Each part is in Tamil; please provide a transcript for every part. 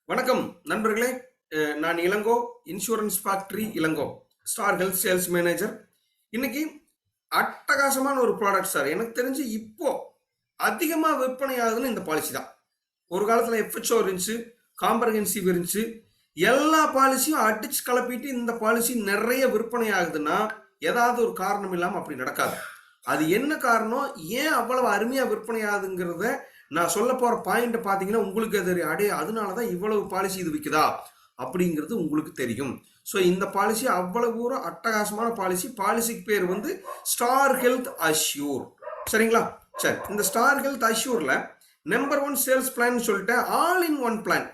வணக்கம் நண்பர்களே. நான் Ilango, insurance factory Ilango, Star Health sales manager. இன்னைக்கு அட்டகாசமான ஒரு ப்ராடக்ட் சார். எனக்கு தெரிஞ்சு இப்போ அதிகமாக விற்பனை ஆகுதுன்னு இந்த பாலிசி தான். ஒரு காலத்தில் எஃப்ஹெச்ஓ இருந்துச்சு, காம்ப்ரஹென்சிவ் இருந்துச்சு. எல்லா பாலிசியும் அடிச்சு கலப்பிட்டு இந்த பாலிசி நிறைய விற்பனை ஆகுதுன்னா ஏதாவது ஒரு காரணம் இல்லாமல் அப்படி நடக்காது. அது என்ன காரணம், ஏன் அவ்வளவு அருமையாக விற்பனை ஆகுதுங்கிறத நான் சொல்ல போற பாயிண்ட் பாத்தீங்கன்னா உங்களுக்கு தெரியும். அதனாலதான் இவ்வளவு பாலிசி இது விற்குதா அப்படிங்கிறது உங்களுக்கு தெரியும். ஸோ இந்த பாலிசி அவ்வளவு ஒரு அட்டகாசமான பாலிசி. பாலிசிக்கு பேர் வந்து ஸ்டார் ஹெல்த் அஷ்யூர். சரிங்களா? சரி, இந்த ஸ்டார் ஹெல்த் அஷ்யூர்ல நம்பர் 1 சேல்ஸ் பிளான் சொல்லிட்டு ஆல் இன் ஒன் பிளான்.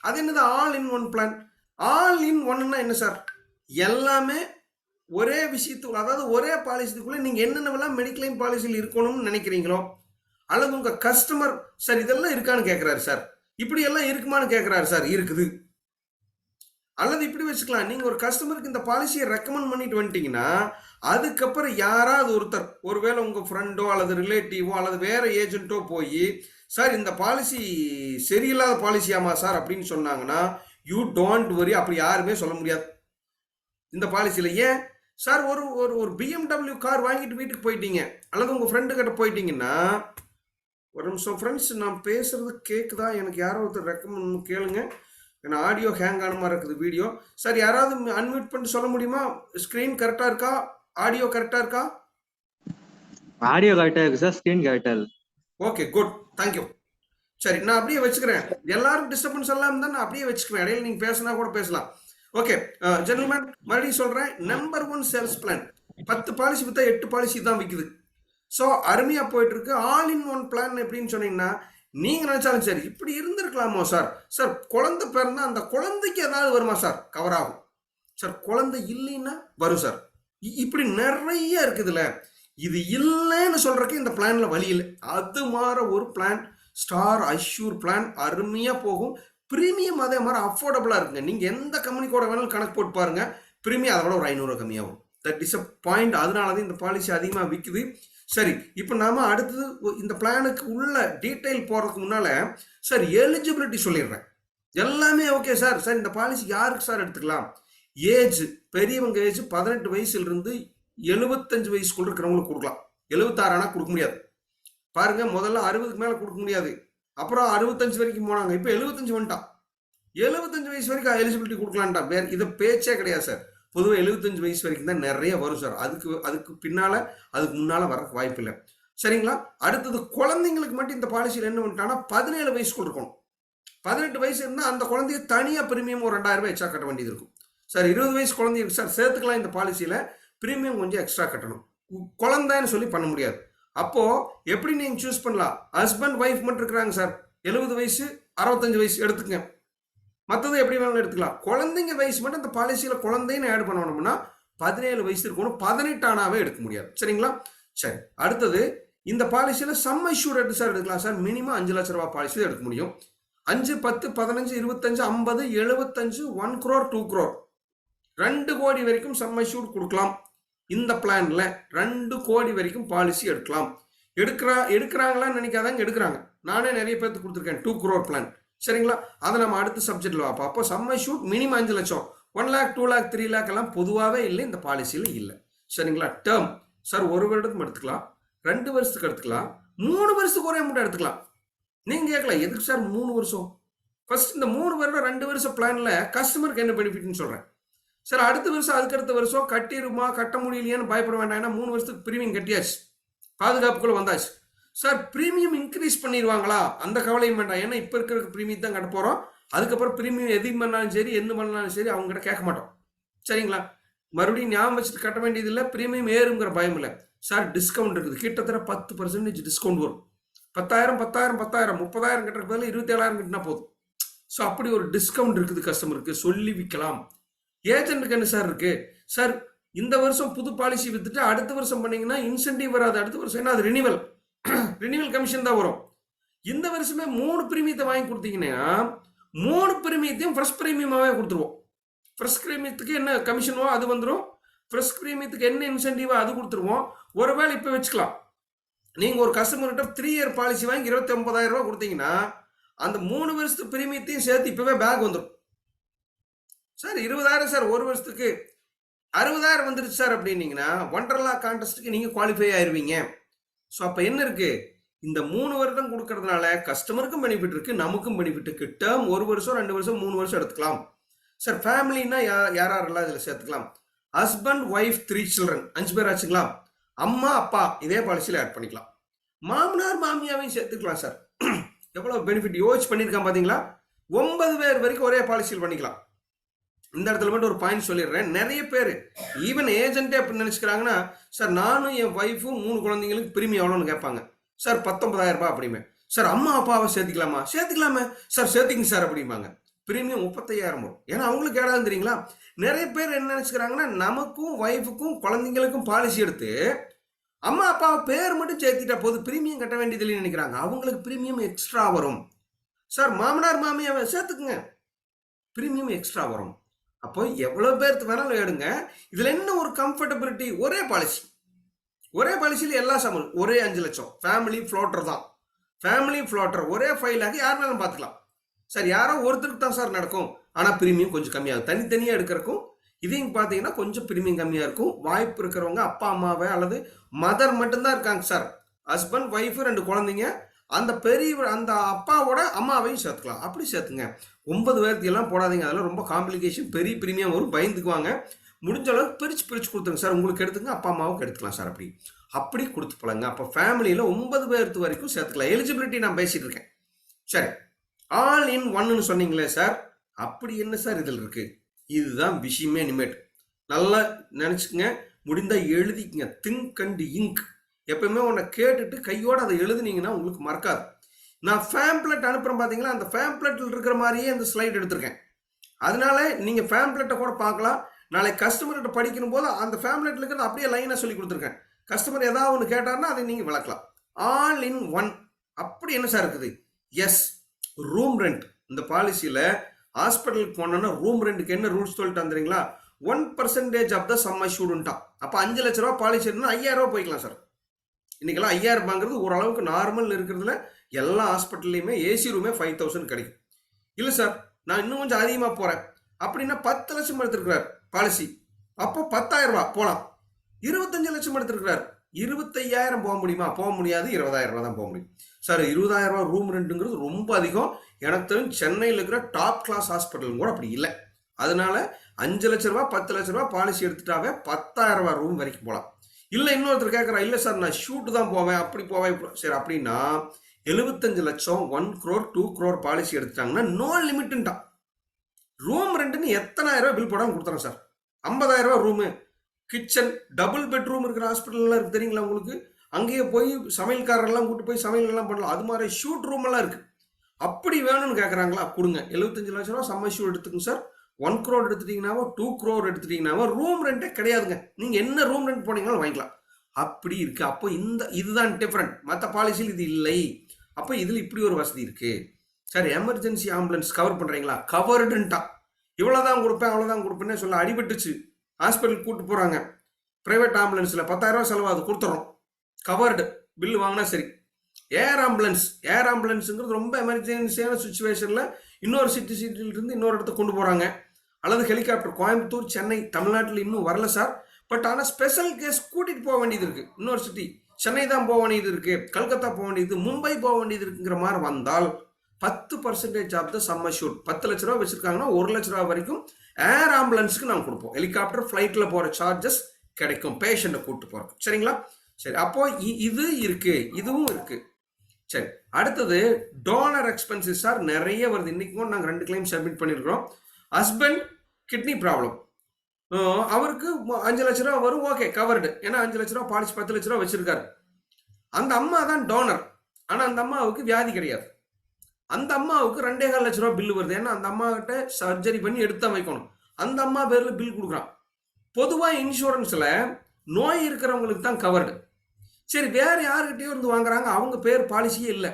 அது என்னது all in one plan? All in ஒன்னா என்ன சார்? எல்லாமே ஒரே விஷயத்துக்குள்ள, அதாவது ஒரே பாலிசிக்குள்ள நீங்க என்னென்னவெல்லாம் மெடிக்ளைம் பாலிசியில் இருக்கணும்னு நினைக்கிறீங்களோ, அல்லது உங்க கஸ்டமர் சார் இதெல்லாம் இருக்கான்னு கேட்கிறாரு சார், இப்படி எல்லாம் இருக்குமான்னு கேட்கிறாரு சார், இருக்குது. அல்லது இப்படி வச்சுக்கலாம், நீங்க ஒரு கஸ்டமருக்கு இந்த பாலிசியை ரெக்கமெண்ட் பண்ணிட்டு வந்துட்டீங்கன்னா அதுக்கப்புறம் யாராவது ஒருத்தர், ஒருவேளை உங்க ஃப்ரெண்டோ அல்லது ரிலேட்டிவோ அல்லது வேற ஏஜென்ட்டோ போய் சார் இந்த பாலிசி சரியில்லாத பாலிசியாமா சார் அப்படின்னு சொன்னாங்கன்னா யூ டோன்ட் வரி, அப்படி யாருமே சொல்ல முடியாது இந்த பாலிசியில. ஏன் சார், ஒரு ஒரு ஒரு பிஎம்டபிள்யூ கார் வாங்கிட்டு வீட்டுக்கு போயிட்டீங்க அல்லது உங்க ஃப்ரெண்டு கிட்ட போயிட்டீங்கன்னா, ஒரு நிமிஷம் ஃப்ரெண்ட்ஸ், நான் பேசுறது கேட்குதா? எனக்கு யாரோ ஒருத்தர் ரெக்கமெண்ட் கேளுங்க. ஏன்னா ஆடியோ ஹேங் ஆன மாதிரி இருக்குது வீடியோ. சார் யாராவது அன்மியூட் பண்ணி சொல்ல முடியுமா? ஸ்க்ரீன் கரெக்டாக இருக்கா? ஆடியோ கரெக்டாக இருக்கா? ஆடியோ கரெக்டாக இருக்கு சார், ஸ்க்ரீன் கரெக்டாக இருக்கு. Okay, good, thank you. சரி, நான் அப்படியே வச்சுக்கிறேன். எல்லாரும் டிஸ்டர்பன்ஸ் எல்லாம் தான் நான் அப்படியே வச்சுக்குவேன். இடையில நீங்கள் பேசினா கூட பேசலாம். ஓகே ஜென்டில்மேன், மறுபடியும் சொல்கிறேன், நம்பர் 1 சேல்ஸ் பிளான். 10 பாலிசி விற்றா 8 பாலிசி தான் விற்குது. ஸோ அருமையாக போயிட்டு இருக்கு. ஆல் இன் ஒன் பிளான் எப்படின்னு சொன்னீங்கன்னா, நீங்கள் நினச்சாலும் சரி இப்படி இருந்திருக்கலாமோ சார், சார் குழந்தை பிறந்தா அந்த குழந்தைக்கு ஏதாவது வருமா சார், கவர் ஆகும் சார், குழந்தை இல்லைன்னா வரும் சார், இப்படி நிறைய இருக்குதுல்ல. இது இல்லைன்னு சொல்றதுக்கு இந்த பிளான்ல வழி இல்லை. அது மாதிரி ஒரு பிளான் ஸ்டார் அஷ்யூர் பிளான். அருமையாக போகும். ப்ரீமியம் அதே மாதிரி அஃபோர்டபுளாக இருக்குங்க. நீங்கள் எந்த கம்பெனி கூட வேணாலும் கணக்கு போட்டு பாருங்க, ப்ரீமியம் அதை விட ஒரு 500 கம்மியாகும். That is a point. அதனால தான் இந்த பாலிசி அதிகமாக விற்குது. சரி, இப்போ நாம அடுத்தது இந்த பிளானுக்கு உள்ள டீட்டெயில் போறதுக்கு முன்னால சார் எலிஜிபிலிட்டி சொல்லிடுறேன். எல்லாமே ஓகே சார். சார் இந்த பாலிசி யாருக்கு சார் எடுத்துக்கலாம்? ஏஜ், பெரியவங்க ஏஜ் 18 வயசுல இருந்து 75 வயசுக்குள்ள இருக்கிறவங்களுக்கு கொடுக்கலாம். 76 ஆனால் கொடுக்க முடியாது. பாருங்க, முதல்ல 60க்கு மேல கொடுக்க முடியாது, அப்புறம் 65 வரைக்கும் போனாங்க, இப்போ 75 வந்துட்டான். 75 வயசு வரைக்கும் எலிஜிபிலிட்டி கொடுக்கலான்ட்டா. வேற இதை பேச்சே கிடையாது சார். பொதுவாக 75 வயசு வரைக்கும் தான் நிறைய வரும் சார். அதுக்கு பின்னால அதுக்கு முன்னால வர வாய்ப்பு இல்லை. சரிங்களா? அடுத்தது குழந்தைங்களுக்கு மட்டும் இந்த பாலிசியில் என்ன பண்ணிட்டாங்கன்னா 17 வயசுக்குள்ள இருக்கணும். 18 வயசு இருந்தால் அந்த குழந்தைய தனியாக பிரீமியம் ஒரு 2000 ரூபாய் எக்ஸ்ட்ரா கட்ட வேண்டியது இருக்கும் சார். 20 வயசு குழந்தைங்க சார் சேர்த்துக்கலாம் இந்த பாலிசியில், பிரீமியம் கொஞ்சம் எக்ஸ்ட்ரா கட்டணும். குழந்தைன்னு சொல்லி பண்ண முடியாது. அப்போ எப்படி நீங்க சூஸ் பண்ணலாம்? ஹஸ்பண்ட் ஒய்ஃப் மட்டும் இருக்கிறாங்க சார், 70 வயசு 65 வயசு எடுத்துக்கங்க, மற்றது எப்படி வேணாலும் எடுத்துக்கலாம். குழந்தைங்க வயசு மட்டும் இந்த பாலிசியில குழந்தைன்னு ஆட் பண்ணணும்னா 17 வயசு இருக்கணும். 18 ஆனாவே எடுக்க முடியாது. சரிங்களா? சரி, அடுத்தது இந்த பாலிசியில சம் அஷ்யூர்ட் எடுத்து சார் எடுக்கலாம் சார். மினிமம் 5 லட்சம் ரூபாய் பாலிசி எடுக்க முடியும். 5, 10, 15, 25, 50, 75, 1 crore, 2 crore, 2 கோடி வரைக்கும் சம் அஷ்யூர்ட் கொடுக்கலாம். இந்த பிளான்ல 2 கோடி வரைக்கும் பாலிசி எடுக்கலாம். எடுக்கிறாங்களான்னு நினைக்காதாங்க, எடுக்கிறாங்க. நானே நிறைய பேருக்கு கொடுத்துருக்கேன் 2 crore பிளான். சரிங்களா? அதை நம்ம அடுத்த சப்ஜெக்ட்ல பார்ப்போம். அப்போ சம் அஷ்யூர்ட் மினிமம் 5 லட்சம், 1 lakh, 2 lakh, 3 lakh எல்லாம் பொதுவாகவே இல்லை, இந்த பாலிசியில் இல்லை. சரிங்களா? டேர்ம் சார் 1 வருடத்துக்கு எடுத்துக்கலாம், 2 வருஷத்துக்கு எடுத்துக்கலாம், 3 வருஷத்துக்கு ஒரே மட்டும் எடுத்துக்கலாம். நீங்க கேட்கலாம், எதுக்கு சார் 3 வருஷம்? ஃபர்ஸ்ட் இந்த 3 வருடம் 2 வருஷம் பிளான்ல கஸ்டமருக்கு என்ன பெனிஃபிட்னு சொல்றேன் சார். அடுத்த வருஷம் அதுக்கடுத்த வருஷம் கட்டிடுமா கட்ட முடியலையான்னு பயப்பட வேண்டாம். ஏன்னா 3 வருஷத்துக்கு பிரீமியம் கட்டியாச்சு, பாதுகாப்புக்குள்ள வந்தாச்சு சார். பிரீமியம் இன்க்ரீஸ் பண்ணிடுவாங்களா அந்த கவலையும் வேண்டாம். ஏன்னா இப்போ இருக்கிற பிரீமியம் தான் கட்ட போகிறோம். அதுக்கப்புறம் பிரீமியம் எது பண்ணாலும் சரி, என்ன பண்ணாலும் சரி, அவங்ககிட்ட கேட்க மாட்டோம். சரிங்களா? மறுபடியும் ஞாபகம் வச்சுட்டு கட்ட வேண்டியதில்லை. பிரீமியம் ஏறுங்கிற பயம் இல்லை சார். டிஸ்கவுண்ட் இருக்குது, கிட்டத்தட்ட 10% டிஸ்கவுண்ட் வரும். 10,000 10,000 10,000 30,000 கட்டுறதுக்கு பதில் 27,000 கட்டினா போதும். ஸோ அப்படி ஒரு டிஸ்கவுண்ட் இருக்குது கஸ்டமருக்கு, சொல்லி விற்கலாம். ஏஜென்ட்டுக்கு என்ன சார் இருக்கு சார்? இந்த வருஷம் புது பாலிசி வித்துட்டு அடுத்த வருஷம் பண்ணீங்கன்னா இன்சென்டிவ் வராது. அடுத்த வருஷம் என்ன, அது ரினிவல் கமிஷன் தான் வரும். இந்த வருஷமே 3 பிரீமியத்தை வாங்கி கொடுத்தீங்கன்னா 3 பிரீமியத்தையும் ஃப்ரெஷ் பிரீமியமாவே கொடுத்துருவோம். ஃப்ரெஷ் பிரீமியத்துக்கு என்ன கமிஷனோ அது வந்துடும், ஃப்ரெஷ் பிரீமியத்துக்கு என்ன இன்சென்டிவோ அது கொடுத்துருவோம். ஒருவேளை இப்போ வச்சுக்கலாம், நீங்க ஒரு கஸ்டமர்கிட்ட 3 இயர் பாலிசி வாங்கி 29,000 ரூபாய் கொடுத்தீங்கன்னா அந்த 3 வருஷத்து பிரீமியத்தையும் சேர்த்து இப்பவே பேக் வந்துடும் சார். 20,000 சார் ஒரு வருஷத்துக்கு, 60,000 வந்துருச்சு சார் அப்படின்னீங்கன்னா ஒண்டர்லா கான்டெஸ்ட்டுக்கு நீங்க குவாலிஃபை ஆயிருவீங்க. ஸோ அப்ப என்ன இருக்கு, இந்த 3 வருடம் கொடுக்கறதுனால கஸ்டமருக்கும் பெனிஃபிட் இருக்கு, நமக்கும் பெனிஃபிட் இருக்கு. டேர்ம் 1 வருஷம் 2 வருஷம் 3 வருஷம் எடுத்துக்கலாம் சார். ஃபேமிலின்னா யாரெல்லாம் இதில் சேர்த்துக்கலாம்? ஹஸ்பண்ட் ஒய்ஃப் 3 சில்ட்ரன் 5 பேர் ஆச்சுங்களா. அம்மா அப்பா இதே பாலிசியில் ஆட் பண்ணிக்கலாம். மாமனார் மாமியாவையும் சேர்த்துக்கலாம் சார். எவ்வளவு பெனிஃபிட் யோசிச்சு பண்ணியிருக்கான் பார்த்தீங்களா. 9 பேர் வரைக்கும் ஒரே பாலிசியில் பண்ணிக்கலாம். இந்த இடத்துல மட்டும் ஒரு பாயிண்ட் சொல்லிடுறேன். நிறைய பேர் ஈவன் ஏஜென்ட்டே அப்படி நினைச்சுக்கிறாங்கன்னா, சார் நானும் என் ஒய்ஃபும் 3 குழந்தைங்களுக்கு பிரீமியம் எவ்வளோன்னு கேட்பாங்க. சார் 19,000 ரூபாய் அப்படிமே. சார் அம்மா அப்பாவை சேர்த்துக்கலாமா? சேர்த்துக்கலாமே சார், சேர்த்துங்க சார் அப்படிம்பாங்க. பிரீமியம் 35,000 வரும். ஏன்னா அவங்களுக்கு ஏடாது தெரியுங்களா. நிறைய பேர் என்ன நினைச்சுக்கிறாங்கன்னா, நமக்கும் ஒய்ஃபுக்கும் குழந்தைங்களுக்கும் பாலிசி எடுத்து அம்மா அப்பாவை பேர் மட்டும் சேர்த்திட்டா போது பிரீமியம் கட்ட வேண்டியதில்லைன்னு நினைக்கிறாங்க. அவங்களுக்கு பிரீமியம் எக்ஸ்ட்ரா வரும் சார். மாமனார் மாமியாவை சேர்த்துக்குங்க, பிரீமியம் எக்ஸ்ட்ரா வரும். அப்போ எவ்வளவு பேருக்கு வேணாலும் எடுங்க. இதுல என்ன ஒரு கம்ஃபர்டபிலிட்டி, ஒரே பாலிசி, ஒரே பாலிசியில் எல்லா சமல், ஒரே 5 லட்சம். ஃபேமிலி ஃப்ளோட்டர் தான், ஃபேமிலி ஃப்ளோட்டர் ஒரே ஃபைலாக யார் வேணாலும் பார்த்துக்கலாம் சார். யாரோ ஒருத்தருக்கு தான் சார் நடக்கும், ஆனால் பிரீமியம் கொஞ்சம் கம்மியாகும். தனித்தனியாக எடுக்கிறக்கும் இதையும் பார்த்தீங்கன்னா கொஞ்சம் பிரீமியம் கம்மியாக இருக்கும். வாய்ப்பு இருக்கிறவங்க அப்பா அம்மாவை அல்லது மதர் மட்டும்தான் இருக்காங்க சார். ஹஸ்பண்ட் ஒய்ஃபு 2 குழந்தைங்க, அந்த அந்த அப்பாவோட அம்மாவையும் சேர்த்துக்கலாம். அப்படி சேர்த்துங்க. 9 பேருக்கு எல்லாம் போடாதீங்க, அதெல்லாம் ரொம்ப காம்ப்ளிகேஷன், பெரிய பிரீமியம் வரும், பயந்துக்குவாங்க. முடிஞ்ச அளவுக்கு பிரித்து கொடுத்துருங்க சார். உங்களுக்கு எடுத்துங்க, அப்பா அம்மாவுக்கு எடுத்துக்கலாம் சார். அப்படி கொடுத்து பழங்க. அப்போ ஃபேமிலியில் 9 பேருக்கு வரைக்கும் சேர்த்துக்கலாம். எலிஜிபிலிட்டி நான் பேசிட்டு இருக்கேன். சரி, ஆல் இன் ஒன்னு சொன்னீங்களே சார், அப்படி என்ன சார் இதில் இருக்கு? இதுதான் விஷயமே. இனிமேட் நல்லா நினச்சிக்கங்க, முடிந்தால் எழுதிக்கங்க. Think and ink. எப்பவுமே உன்னை கேட்டுட்டு கையோட அதை எழுதுனீங்கன்னா உங்களுக்கு மறக்காது. நான் ஃபேம்ப்ளெட் அனுப்புறேன் பார்த்தீங்களா, அந்த ஃபேம்ப்ளெட்டில் இருக்கிற மாதிரியே அந்த ஸ்லைட் எடுத்திருக்கேன். அதனால நீங்கள் ஃபேம்ப்ளெட்டை கூட பார்க்கலாம். நாளை கஸ்டமர்கிட்ட படிக்கணும் போது அந்த ஃபேம்ப்ளெட்டில் இருக்கிறது அப்படியே லைனாக சொல்லி கொடுத்துருக்கேன். கஸ்டமர் ஏதாவது ஒன்று கேட்டார்னா அதை நீங்கள் விளக்கலாம். All in one. அப்படி என்ன சார் இருக்குது? Yes, room rent. இந்த பாலிசியில் ஹாஸ்பிட்டலுக்கு போனோன்னா ரூம் ரெண்ட்டுக்கு என்ன ரூல்ஸ் சொல்லிட்டு வந்துறீங்களா, 1% ஆஃப் த சம் அஷ்யூர்டுன்ட்டான். அப்போ 5 லட்ச ரூபா பாலிசி இருந்தால் 5,000 ரூபா போய்க்கலாம் சார். இன்னைக்கெல்லாம் 5,000 ரூபாங்கிறது ஓரளவுக்கு நார்மல் இருக்கிறதுல எல்லா ஹாஸ்பிட்டல்லையுமே ஏசி ரூமே 5,000 கிடைக்கும். இல்லை சார் நான் இன்னும் கொஞ்சம் அதிகமாக போகிறேன் அப்படின்னா 10 லட்சம் எடுத்துருக்கிறார் பாலிசி, அப்போ 10,000 ரூபா போகலாம். 25 லட்சம் எடுத்துருக்கிறார், 25,000 போக முடியுமா? போக முடியாது, 20,000 ரூபா தான் போக முடியும் சார். 20,000 ரூபா ரூம் ரெண்ட்டுங்கிறது ரொம்ப அதிகம். எனக்கு தெரிஞ்சு சென்னையில் இருக்கிற டாப் கிளாஸ் ஹாஸ்பிட்டலும் கூட அப்படி இல்லை. அதனால 5 லட்ச ரூபா 10 லட்ச ரூபா பாலிசி எடுத்துட்டாவே 10,000 ரூபா ரூம் வரைக்கும் போகலாம். இல்லை இன்னொருத்தர் கேட்குறா, இல்லை சார் நான் ஷூட்டு தான் போவேன், அப்படி போவேன். சரி, அப்படின்னா 75 லட்சம் 1 crore 2 crore பாலிசி எடுத்துட்டாங்கன்னா நோ லிமிட்டுன்ட்டான். ரூம் ரெண்ட்டுன்னு எத்தனாயிரம் ரூபாய் பில் போடாமல் கொடுத்துறேன் சார். 50,000 ரூபா ரூமு, கிச்சன், டபுள் பெட்ரூம் இருக்கிற ஹாஸ்பிட்டல்லாம் இருக்கு தெரியுங்களா உங்களுக்கு. அங்கேயே போய் சமையல்காரெல்லாம் கூட்டு போய் சமையல் எல்லாம் பண்ணலாம். அது மாதிரி ஷூட் ரூம் எல்லாம் இருக்கு. அப்படி வேணும்னு கேட்குறாங்களா, கொடுங்க. 75 லட்ச ரூபா சம்மர் ஷூட் எடுத்துக்கங்க சார். 1 crore எடுத்துட்டீங்கன்னாவோ 2 crore எடுத்துட்டீங்கன்னாவோ ரூம் ரெண்டே கிடையாதுங்க. நீங்க என்ன ரூம் ரெண்ட் போனீங்கன்னாலும் வாங்கிக்கலாம். அப்படி இருக்கு. அப்போ இதுதான் டிஃப்ரெண்ட். மற்ற பாலிசியில் இது இல்லை. அப்போ இதில் இப்படி ஒரு வசதி இருக்கு சார். எமர்ஜென்சி ஆம்புலன்ஸ் கவர் பண்றீங்களா, கவர்டுன்ட்டா. இவ்வளவுதான் கொடுப்பேன் அவ்வளவுதான் கொடுப்பேன்னு சொல்ல அடிபட்டுச்சு, ஹாஸ்பிட்டலுக்கு கூட்டு போறாங்க. பிரைவேட் ஆம்புலன்ஸ்ல 10,000 ரூபா செலவாது, கொடுத்துறோம், கவர்டு பில் வாங்கினா சரி. ஏர் ஆம்புலன்ஸுங்கிறது ரொம்ப எமர்ஜென்சியான சுச்சுவேஷன்ல இன்னொரு சிட்டில இருந்து இன்னொரு இடத்த கொண்டு போறாங்க. அல்லது ஹெலிகாப்டர், கோயம்புத்தூர், சென்னை, தமிழ்நாட்டில் இன்னும் வரல சார். பட் ஆனால் ஸ்பெஷல் கேஸ் கூட்டிட்டு போக வேண்டியது இருக்கு. இன்னொரு சிட்டி, சென்னை தான் போக வேண்டியது இருக்கு, கல்கத்தா போக வேண்டியது, மும்பை போக வேண்டியது இருக்குங்கிற மாதிரி வந்தால் 10% ஆஃப் த சம் அஷ்யூர்ட். 10 லட்ச ரூபா வச்சிருக்காங்கன்னா 1 லட்ச ரூபா வரைக்கும் ஏர் ஆம்புலன்ஸுக்கு நம்ம கொடுப்போம். ஹெலிகாப்டர் ஃபிளைட்ல போற சார்ஜஸ் கிடைக்கும் பேஷண்ட்டை கூட்டு போறோம். சரிங்களா? சரி, அப்போ இது இருக்கு, இதுவும் இருக்கு. சரி, அடுத்தது டோனர் எக்ஸ்பென்சஸ் சார் நிறைய வருது. இன்னைக்கும் நாங்கள் 2 கிளைம் சப்மிட் பண்ணியிருக்கிறோம். ஹஸ்பண்ட் கிட்னி ப்ராப்ளம், அவருக்கு 5 லட்ச ரூபா வரும், ஓகே கவர்டு. ஏன்னா 5 லட்ச ரூபா பாலிசி 10 லட்ச ரூபா வச்சிருக்காரு. அந்த அம்மா தான் டோனர், ஆனால் அந்த அம்மாவுக்கு வியாதி கிடையாது. அந்த அம்மாவுக்கு 2.25 லட்ச ரூபா பில்லு வருது. ஏன்னா அந்த அம்மா கிட்ட சர்ஜரி பண்ணி எடுத்தா வைக்கணும். அந்த அம்மா பேர்ல பில் கொடுக்குறான். பொதுவாக இன்சூரன்ஸ்ல நோய் இருக்கிறவங்களுக்கு தான் கவர்டு. சரி, வேற யாருக்கிட்டையும் இருந்து வாங்குறாங்க, அவங்க பேர் பாலிசியே இல்லை,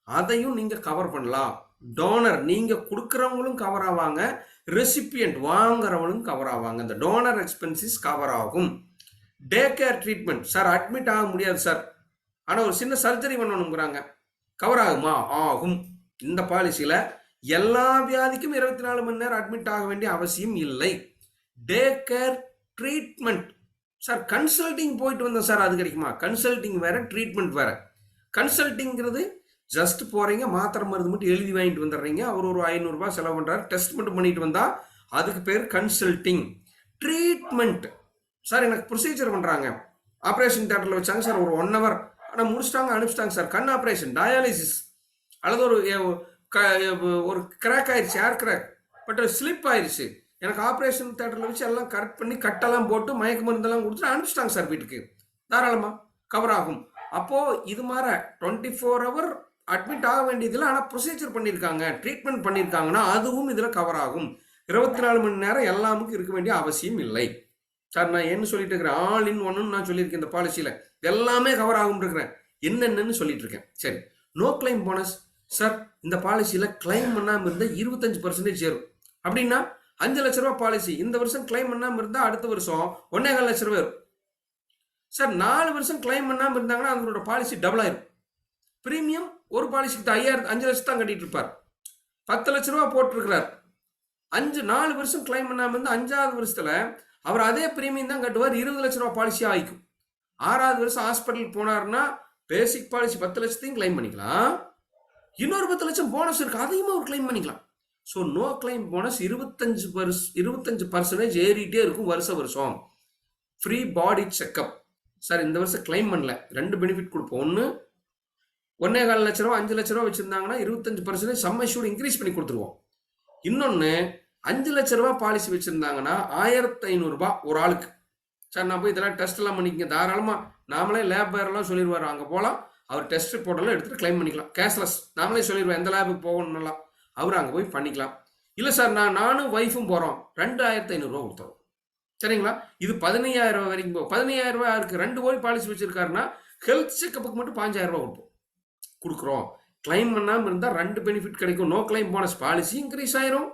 அதையும் நீங்க கவர் பண்ணலாம். டோனர் நீங்க கொடுக்குறவங்களும் கவர் ஆவாங்க, ரெசிபியன்ட் வாங்குறவங்களும் கவர் ஆவாங்க. இந்த டோனர் எக்ஸ்பென்சஸ் கவர் ஆகும். Day care treatment sir, admit ஆக முடியாது சார், ஆனால் ஒரு சின்ன சர்ஜரி பண்ணணுங்கிறாங்க, கவர் ஆகுமா? ஆகும். இந்த பாலிசியில எல்லா வியாதிக்கும் 24 மணி நேரம் அட்மிட் ஆக வேண்டிய அவசியம் இல்லை. Day care treatment sir, consulting போயிட்டு வந்தேன் சார், அது கிடைக்குமா? கன்சல்டிங் வேற, ட்ரீட்மெண்ட் வேற. கன்சல்டிங்கிறது ஜஸ்ட் போறீங்க, மாத்திரை மருந்து மட்டும் எழுதி வாங்கிட்டு வந்துடுறீங்க, அவர் ஒரு 500 ரூபாய் செலவு பண்றாரு, டெஸ்ட் மட்டும் பண்ணிட்டு வந்தா அதுக்கு பேர் கன்சல்டிங். ட்ரீட்மெண்ட் சார், எனக்கு ப்ரொசீஜர் பண்றாங்க, ஆப்ரேஷன் தியேட்டர்ல வச்சாங்க சார், ஒரு 1 hour ஆனால் முடிச்சிட்டாங்க, அனுப்பிச்சிட்டாங்க சார். கண் ஆப்ரேஷன், டயாலிசிஸ், அல்லது ஒரு கிராக் ஆயிடுச்சு, ஏர் கிராக், பட் ஸ்லிப் ஆயிடுச்சு, எனக்கு ஆப்ரேஷன் தியேட்டர்ல வச்சு எல்லாம் கரெக்ட் பண்ணி கட்டெல்லாம் போட்டு மயக்க மருந்தெல்லாம் கொடுத்துட்டு அனுப்பிச்சிட்டாங்க சார் வீட்டுக்கு, தாராளமா கவர் ஆகும். அப்போ இது மாதிரி 24 hour அட்மிட் ஆக வேண்டியதில்லை, ஆனால் ப்ரொசீஜர் பண்ணியிருக்காங்க, ட்ரீட்மெண்ட் பண்ணியிருக்காங்கன்னா அதுவும் இதில் கவர் ஆகும். 24 மணி நேரம் எல்லாமுக்கும் இருக்க வேண்டிய அவசியம் இல்லை சார். நான் என்ன சொல்லிட்டு இருக்கிறேன், ஆல் இன் ஒன்னு நான் சொல்லியிருக்கேன், இந்த பாலிசியில் எல்லாமே கவர் ஆகும் இருக்கிறேன், என்னென்னு சொல்லிட்டு இருக்கேன். சரி, நோ கிளைம் போனஸ் சார், இந்த பாலிசியில் கிளைம் பண்ணாமல் இருந்தால் 25% சேரும். அப்படின்னா 5 லட்ச ரூபா பாலிசி, இந்த வருஷம் கிளைம் பண்ணாமல் இருந்தால் அடுத்த வருஷம் 1.25 லட்ச ரூபா வரும் சார். 4 வருஷம் கிளைம் பண்ணாமல் இருந்தாங்கன்னா அவங்களோட பாலிசி டபுள் ஆயிரும். பிரீமியம் ஒரு பாலிசிக்கு 5 லட்சம் தான் கட்டிட்டு இருப்பார், 10 லட்ச ரூபா போட்டிருக்கிறார். 4 வருஷம் கிளைம் பண்ணாமல் இருந்து 5வது வருஷத்துல அவர் அதே பிரீமியம் தான் கட்டுவார், 20 லட்ச ரூபா பாலிசியா ஆயிக்கும். 6வது வருஷம் ஹாஸ்பிட்டல் போனார்னா பேசிக் பாலிசி 10 லட்சத்தையும் கிளைம் பண்ணிக்கலாம், இன்னொரு 10 லட்சம் போனஸ் இருக்கு, அதையும் அவர் கிளைம் பண்ணிக்கலாம். ஸோ நோ கிளைம் போனஸ் 25% ஏறிட்டே இருக்கும் வருஷம். ஃப்ரீ பாடி செக்அப் சார், இந்த வருஷம் கிளைம் பண்ணல, 2 பெனிஃபிட் கொடுப்போம். ஒன்று 1.25 லட்ச ரூபா 5 லட்ச ரூபா வச்சிருந்தாங்கன்னா 25% சம் அஷ்யூர்ட் இன்க்ரீஸ் பண்ணி கொடுத்துருவோம். இன்னொன்று 5 லட்ச ரூபா பாலிசி வச்சிருந்தாங்கன்னா 1500 ரூபாய் ஒரு ஆளுக்கு சார். நான் போய் இதெல்லாம் டெஸ்ட் எல்லாம் பண்ணிக்கங்க, தாராளமா நாமளே லேப் வேறெல்லாம் சொல்லிடுவாரு, அங்கே போகலாம், அவர் டெஸ்ட் ரிப்போர்ட்டெல்லாம் எடுத்துட்டு கிளைம் பண்ணிக்கலாம், கேஷ்லெஸ். நாமளே சொல்லிடுவேன் எந்த லேபுக்கு போகணும்லாம், அவர் அங்கே போய் பண்ணிக்கலாம். இல்லை சார், நானும் ஒய்ஃபும் போகிறோம், 2500 ரூபா கொடுத்துரும், சரிங்களா? இது 15000 ரூபா வரைக்கும் போகும். 15000 ரூபா இருக்கு, 2 கோடி பாலிசி வச்சிருக்காருன்னா ஹெல்த் செக்கப்புக்கு மட்டும் 5000 ரூபா கொடுக்குறோம். கிளைம் பண்ணாமல் இருந்தால் 2 பெனிஃபிட் கிடைக்கும். No claim bonus policy increase ஆயிரும்.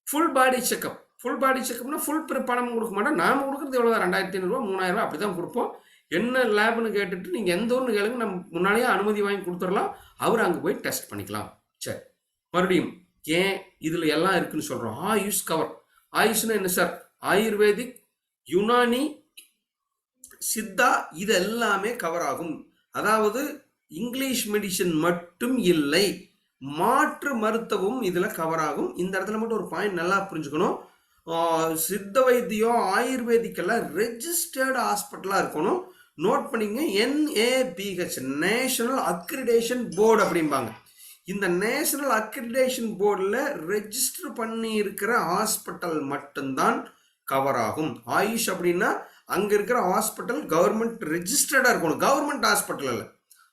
ஃபுல் பாடி செக்அப்னா ஃபுல் பணம் கொடுக்க மாட்டோம், நாம கொடுக்குறது எவ்வளோ, 2500 ரூபா 3000 ரூபா அப்படி தான் கொடுப்போம். என்ன லேப்னு கேட்டுட்டு நீங்கள் எந்த ஒன்று கேளுங்க, நம்ம முன்னாடியே அனுமதி வாங்கி கொடுத்துடலாம், அவர் அங்கே போய் டெஸ்ட் பண்ணிக்கலாம். சரி, மறுபடியும் ஏன் இதில் எல்லாம் இருக்குன்னு சொல்கிறோம், ஆயுஷ் கவர். ஆயுஷ்னா என்ன சார்? ஆயுர்வேதிக், யுனானி, சித்தா, இது எல்லாமே கவர் ஆகும். அதாவது இங்கிலீஷ் மெடிசன் மட்டும் இல்லை, மாற்று மருத்துவம் இதுல கவர் ஆகும். இந்த இடத்துல மட்டும் ஒரு பாயிண்ட் நல்லா புரிஞ்சுக்கணும், சித்த வைத்தியம் ஆயுர்வேதிக் எல்லாம் ரெஜிஸ்டர்டு ஹாஸ்பிட்டலா இருக்கணும். நோட் பண்ணிங்க, NABH நேஷனல் அக்ரிடேஷன் போர்டு அப்படிம்பாங்க. இந்த நேஷனல் அக்ரிடேஷன் போர்டில் ரெஜிஸ்டர் பண்ணி இருக்கிற ஹாஸ்பிட்டல் மட்டும்தான் கவர் ஆகும். ஆயுஷ் அப்படின்னா அங்க இருக்கிற ஹாஸ்பிட்டல் கவர்மெண்ட் ரெஜிஸ்டர்டா இருக்கணும், கவர்மெண்ட் ஹாஸ்பிட்டல் இல்லை.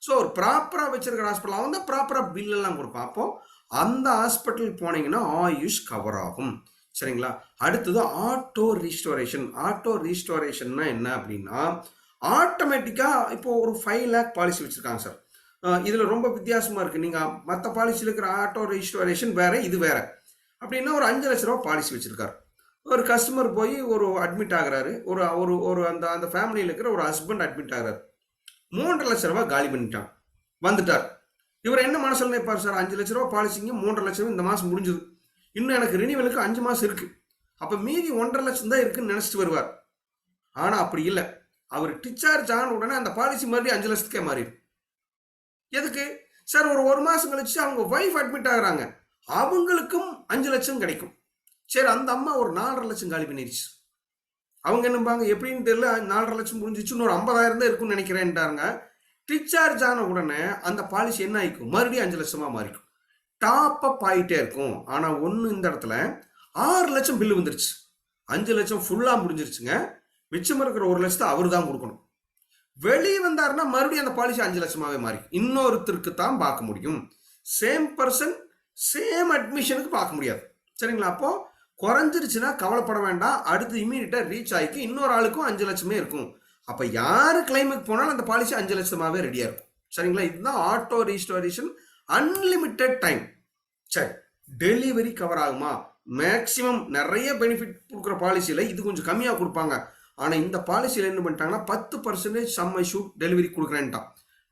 ஸோ ஒரு ப்ராப்பராக வச்சிருக்கிற ஹாஸ்பிட்டல் அவன் தான் ப்ராப்பராக பில் எல்லாம் கொடுப்பான். அப்போ அந்த ஹாஸ்பிட்டல் போனீங்கன்னா ஆயுஷ் கவர் ஆகும், சரிங்களா? அடுத்தது ஆட்டோ ரீஸ்டோரேஷன்னா என்ன அப்படின்னா, ஆட்டோமேட்டிக்காக இப்போ ஒரு 5 lakh பாலிசி வச்சிருக்காங்க சார். இதில் ரொம்ப வித்தியாசமாக இருக்குது. நீங்கள் மற்ற பாலிசியில் இருக்கிற ஆட்டோ ரீஸ்டோரேஷன் வேற, இது வேற. அப்படின்னா ஒரு 5 லட்ச ரூபா பாலிசி வச்சிருக்காரு. ஒரு கஸ்டமர் போய் ஒரு அட்மிட் ஆகுறாரு, ஒரு அந்த ஃபேமிலியில் இருக்கிற ஒரு ஹஸ்பண்ட் அட்மிட் ஆகுறாரு, 3.5 லட்ச ரூபா காலி பண்ணிட்டான், வந்துட்டார். இவர் என்ன மனசில் நினைப்பார் சார், 5 லட்ச ரூபா பாலிசிங்க, 3.5 லட்சம் இந்த மாதம் முடிஞ்சது, இன்னும் எனக்கு ரினிவலுக்கு 5 மாதம் இருக்கு, அப்போ மீதி 1.5 லட்சம் தான் இருக்குன்னு நினச்சிட்டு வருவார். ஆனால் அப்படி இல்லை, அவர் டிஸ்சார்ஜ் ஆன உடனே அந்த பாலிசி மறுபடியும் 5 லட்சத்துக்கே மாறிடும். எதுக்கு சார்? ஒரு மாதம் கழிச்சு அவங்க ஒய்ஃப் அட்மிட் ஆகுறாங்க, அவங்களுக்கும் 5 லட்சம் கிடைக்கும். சரி, அந்த அம்மா ஒரு 4.5 லட்சம் காலி பண்ணிருச்சு. அவங்க என்னப்பாங்க, எப்படின்னு தெரியல, 4.5 லட்சம் முடிஞ்சிச்சு, இன்னொரு 50,000 தான் இருக்குன்னு நினைக்கிறேன்ட்டாங்க. டிஸ்சார்ஜ் ஆன உடனே அந்த பாலிசி என்ன ஆயிக்கும், மறுபடியும் 5 லட்சமா மாறிக்கும், டாப் அப் ஆகிட்டே இருக்கும். ஆனால் ஒன்று, இந்த இடத்துல 6 லட்சம் பில்லு வந்துருச்சு, 5 லட்சம் ஃபுல்லாக முடிஞ்சிருச்சுங்க, மிச்சம் இருக்கிற 1 லட்சத்தை அவர் தான் கொடுக்கணும். வெளியே வந்தாருன்னா மறுபடியும் அந்த பாலிசி 5 லட்சமாவே மாறி இன்னொருத்தருக்கு தான் பார்க்க முடியும். சேம் பர்சன் சேம் அட்மிஷனுக்கு பார்க்க முடியாது, சரிங்களா? அப்போ குறைஞ்சிருச்சுன்னா கவலைப்பட வேண்டாம், அடுத்து இமீடியட்டா ரீச் ஆகிக்கு இன்னொரு ஆளுக்கும் 5 லட்சமே இருக்கும். அப்ப யாரு கிளைமுக்கு போனாலும் அந்த பாலிசி 5 லட்சமாவே ரெடியா இருக்கும், சரிங்களா? இதுதான் ஆட்டோ ரீஸ்டோரேஷன், அன்லிமிட்டெட் டைம். சரி, டெலிவரி கவர் ஆகுமா? மேக்சிமம் நிறைய பெனிஃபிட் கொடுக்குற பாலிசியில இது கொஞ்சம் கம்மியா கொடுப்பாங்க. ஆனா இந்த பாலிசியில என்ன பண்ணிட்டாங்கன்னா 10% சம் இஷ்யூ டெலிவரி கொடுக்குறேன்ட்டான்.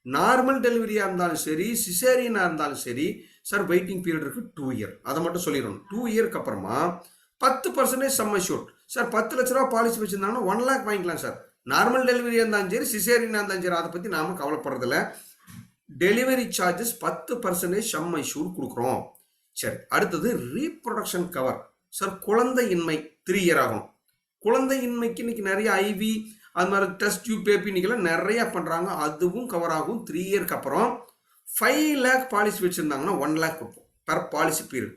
நார்மல் டெலிவரியா இருந்தாலும் சரி, சிசேரியனா இருந்தாலும் சரி, சார் வெயிட்டிங் பீரியட் இருக்கு 2 இயர், அதை மட்டும் சொல்லிடணும். 2 இயருக்கு அப்புறமா 10% சம் அஷ்யூர்ட். சார் 10 லட்ச ரூபா பாலிசி வச்சிருந்தாங்கன்னா 1 லேக் வாங்கிக்கலாம் சார். நார்மல் டெலிவரியா இருந்தாலும் சரி, சிசேரியனா இருந்தாலும் சரி, அதை பத்தி நாம கவலைப்படுறதில்ல. டெலிவரி சார்ஜஸ் 10% சம் அஷ்யூர்ட் கொடுக்குறோம். சரி, அடுத்தது ரீப்ரொடக்ஷன் கவர். சார் குழந்தையின்மை 3 இயர் ஆகும். குழந்தையின்மைக்கு இன்னைக்கு நிறைய ஐவி அது மாதிரி டெஸ்ட் டியூப் பேபி இன்னைக்கெல்லாம் நிறைய பண்றாங்க, அதுவும் கவர் ஆகும் 3 இயருக்கு அப்புறம். 5 லேக் பாலிசி வச்சிருந்தாங்கன்னா 1 லேக் கொடுப்போம் per policy period.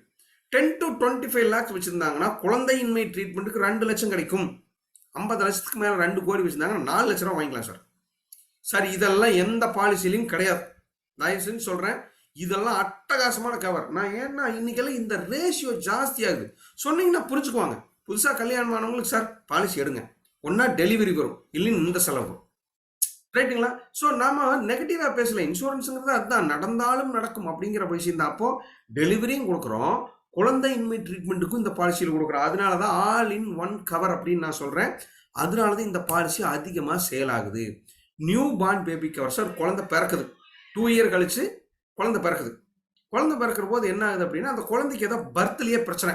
10 to 25 lakhs வச்சிருந்தாங்கன்னா குழந்தையின்மை ட்ரீட்மெண்ட்டுக்கு 2 லட்சம் கிடைக்கும். 50 லட்சத்துக்கு மேல 2 கோடி வச்சிருந்தாங்கன்னா 4 லட்ச ரூபா வாங்கிக்கலாம் சார். சார் இதெல்லாம் எந்த பாலிசிலையும் கிடையாது. நான் செஞ்சு சொல்றேன், இதெல்லாம் அட்டகாசமான கவர். நான் ஏன்னா இன்னைக்கெல்லாம் இந்த ரேஷியோ ஜாஸ்தி ஆகுது சொன்னீங்கன்னா புரிஞ்சுக்குவாங்க. புதுசா கல்யாணம் ஆனவங்களுக்கு சார் பாலிசி எடுங்க, ஒன்னா டெலிவரி வரும், இல்லைன்னு இந்த செலவு வரும். ரைட்டுங்களா? ஸோ நாம நெகட்டிவா பேசல. இன்சூரன்ஸுங்கிறது அதுதான், நடந்தாலும் நடக்கும் அப்படிங்கிற விஷயம் தான். அப்போ டெலிவரியும் கொடுக்குறோம், குழந்தையின்மை ட்ரீட்மெண்ட்டுக்கும் இந்த பாலிசியில் கொடுக்குறோம். அதனால தான் ஆல் இன் ஒன் கவர் அப்படின்னு நான் சொல்றேன். அதனால தான் இந்த பாலிசி அதிகமாக சேல் ஆகுது. New born baby cover. Sir குழந்தை பிறக்குது, 2 இயர் கழிச்சு குழந்தை பிறக்குது. குழந்தை பிறக்கிற போது என்ன ஆகுது அப்படின்னா, அந்த குழந்தைக்கு ஏதோ பர்த்லயே பிரச்சனை,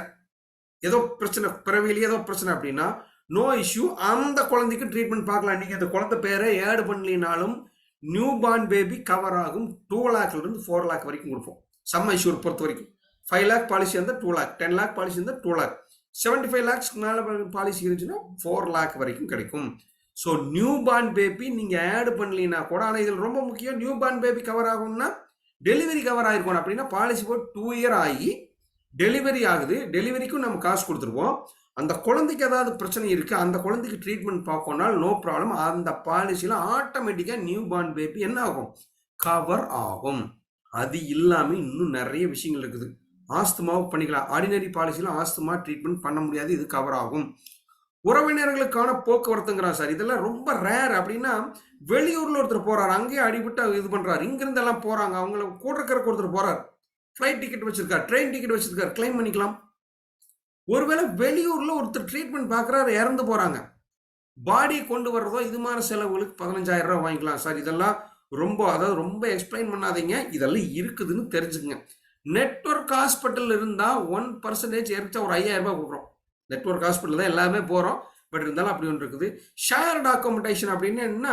ஏதோ பிரச்சனை, பிறவிலேயே ஏதோ பிரச்சனை அப்படின்னா நோ இஷ்யூ, அந்த குழந்தைக்கு ட்ரீட்மெண்ட் பார்க்கலாம். நீங்க அந்த குழந்தை பேரை ஆட் பண்ணலினாலும் நியூ பார்ன் பேபி கவர் ஆகும். 2 லேக்ல இருந்து 4 லேக் வரைக்கும் கொடுப்போம் சம் இஷ்யூர் பொறுத்த வரைக்கும். 5 லேக் பாலிசி இருந்தால் 2 லேக், 10 லேக் பாலிசி இருந்தால் 2 லேக், 75 லேக்ஸ்க்கு மேல பாலிசி இருந்துச்சுன்னா 4 லேக் வரைக்கும் கிடைக்கும். ஸோ நியூ பார்ன் பேபி நீங்க ஆட் பண்ணலினா கூட, ஆனால் இதில் ரொம்ப முக்கியம், நியூ பார்ன் பேபி கவர் ஆகும்னா டெலிவரி கவர் ஆயிருக்கணும். அப்படின்னா பாலிசி போய் 2 இயர் ஆகி டெலிவரி ஆகுது, டெலிவரிக்கும் நம்ம காசு கொடுத்துருவோம். அந்த குழந்தைக்கு ஏதாவது பிரச்சனை இருக்கு, அந்த குழந்தைக்கு ட்ரீட்மெண்ட் பார்க்கணும்னா நோ ப்ராப்ளம், அந்த பாலிசியில ஆட்டோமேட்டிக்கா நியூ பார்ன் பேபி என்ன ஆகும், கவர் ஆகும். அது இல்லாம இன்னும் நிறைய விஷயங்கள் இருக்குது. ஆஸ்துமாவும் பண்ணிக்கலாம். ஆர்டினரி பாலிசியில ஆஸ்துமா ட்ரீட்மெண்ட் பண்ண முடியாது, இது கவர் ஆகும். உறவினர்களுக்கான போக்குவரத்துங்கிறான் சார், இதெல்லாம் ரொம்ப ரேர். அப்படின்னா வெளியூர்ல ஒருத்தர் போறாரு, அங்கேயே அடிபட்டு இது பண்றாரு, இங்கிருந்து எல்லாம் போறாங்க, அவங்கள கூட இருக்கிறக்கு ஒருத்தர் போறாரு, ஃபிளைட் டிக்கெட் வச்சிருக்காரு, ட்ரெயின் டிக்கெட் வச்சிருக்காரு, கிளைம் பண்ணிக்கலாம். ஒருவேளை வெளியூர்ல ஒருத்தர் ட்ரீட்மெண்ட் பார்க்கறாரு, இறந்து போறாங்க, பாடி கொண்டு வர்றதோ இது மாதிரி செலவுகளுக்கு 15,000 ரூபாய் வாங்கிக்கலாம் சார். இதெல்லாம் ரொம்ப, அதாவது ரொம்ப எக்ஸ்பிளைன் பண்ணாதீங்க, இதெல்லாம் இருக்குதுன்னு தெரிஞ்சுக்கங்க. நெட்வொர்க் ஹாஸ்பிட்டல் இருந்தா 1% எரிச்சா ஒரு 5,000 ரூபாய் கொடுக்குறோம். நெட்வொர்க் ஹாஸ்பிட்டல் தான் எல்லாமே போறோம், பட் இருந்தாலும் அப்படி ஒன்று இருக்குது. ஷேர்ட் அக்காமடேஷன் அப்படின்னு என்ன,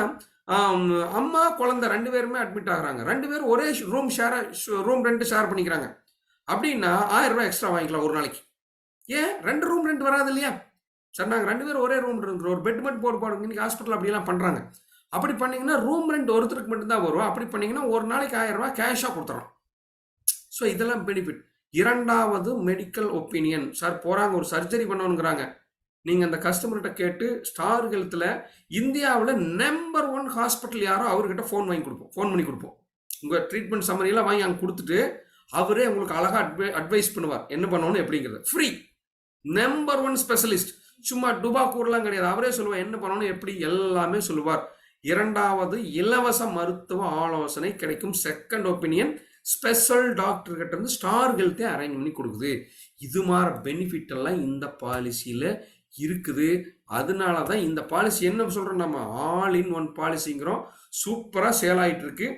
அம்மா குழந்தை 2 பேருமே அட்மிட் ஆகுறாங்க, 2 பேரும் ஒரே ரூம் ரெண்ட் ஷேர் பண்ணிக்கிறாங்க அப்படின்னா 1000 ரூபாய் எக்ஸ்ட்ரா வாங்கிக்கலாம் ஒரு நாளைக்கு. ஏன் 2 ரூம் ரெண்ட் வராது இல்லையா சார்? நாங்கள் 2 பேரும் ஒரே ரூம் இருக்கிறோம், ஒரு பெட் மட்டும் போடுங்க. இன்னைக்கு ஹாஸ்பிட்டல் அப்படிலாம் பண்றாங்க. அப்படி பண்ணீங்கன்னா ரூம் ரெண்ட் ஒருத்தருக்கு மட்டும்தான் வரும். அப்படி பண்ணீங்கன்னா ஒரு நாளைக்கு 1000 ரூபாய் கேஷா கொடுத்துறோம். ஸோ இதெல்லாம் பெனிஃபிட். இரண்டாவது மெடிக்கல் ஒப்பீனியன். சார் போறாங்க ஒரு சர்ஜரி பண்ணணுங்கிறாங்க, நீங்க அந்த கஸ்டமர்கிட்ட கேட்டு ஸ்டார் ஹெல்த்ல இந்தியாவில் நம்பர் 1 ஹாஸ்பிட்டல் யாரோ அவர்கிட்ட ஃபோன் பண்ணி கொடுப்போம். உங்க ட்ரீட்மெண்ட் சம்மரியெல்லாம் வாங்கி அங்கே கொடுத்துட்டு அவரே உங்களுக்கு அழகா அட்வைஸ் பண்ணுவார் என்ன பண்ணணும் எப்படிங்கிறது. Free, number 1 specialist. சும்மா டுபாக்கூர்லாம் கிடையாது, அவரே சொல்லுவார் என்ன பண்ணணும் எப்படி, எல்லாமே சொல்லுவார். இரண்டாவது இலவச மருத்துவ ஆலோசனை கிடைக்கும். செகண்ட் ஒப்பீனியன் ஸ்பெஷல் டாக்டர் கிட்ட இருந்து ஸ்டார் ஹெல்த்தே அரேஞ்ச் பண்ணி கொடுக்குது. இது மாதிரி பெனிஃபிட் எல்லாம் இந்த பாலிசியில இருக்குது. அதனாலதான் இந்த பாலிசி என்ன சொல்றோம், நம்ம ஆல் இன் ஒன் பாலிசிங்கிறோம். சூப்பரா சேல் ஆயிட்டு இருக்கு.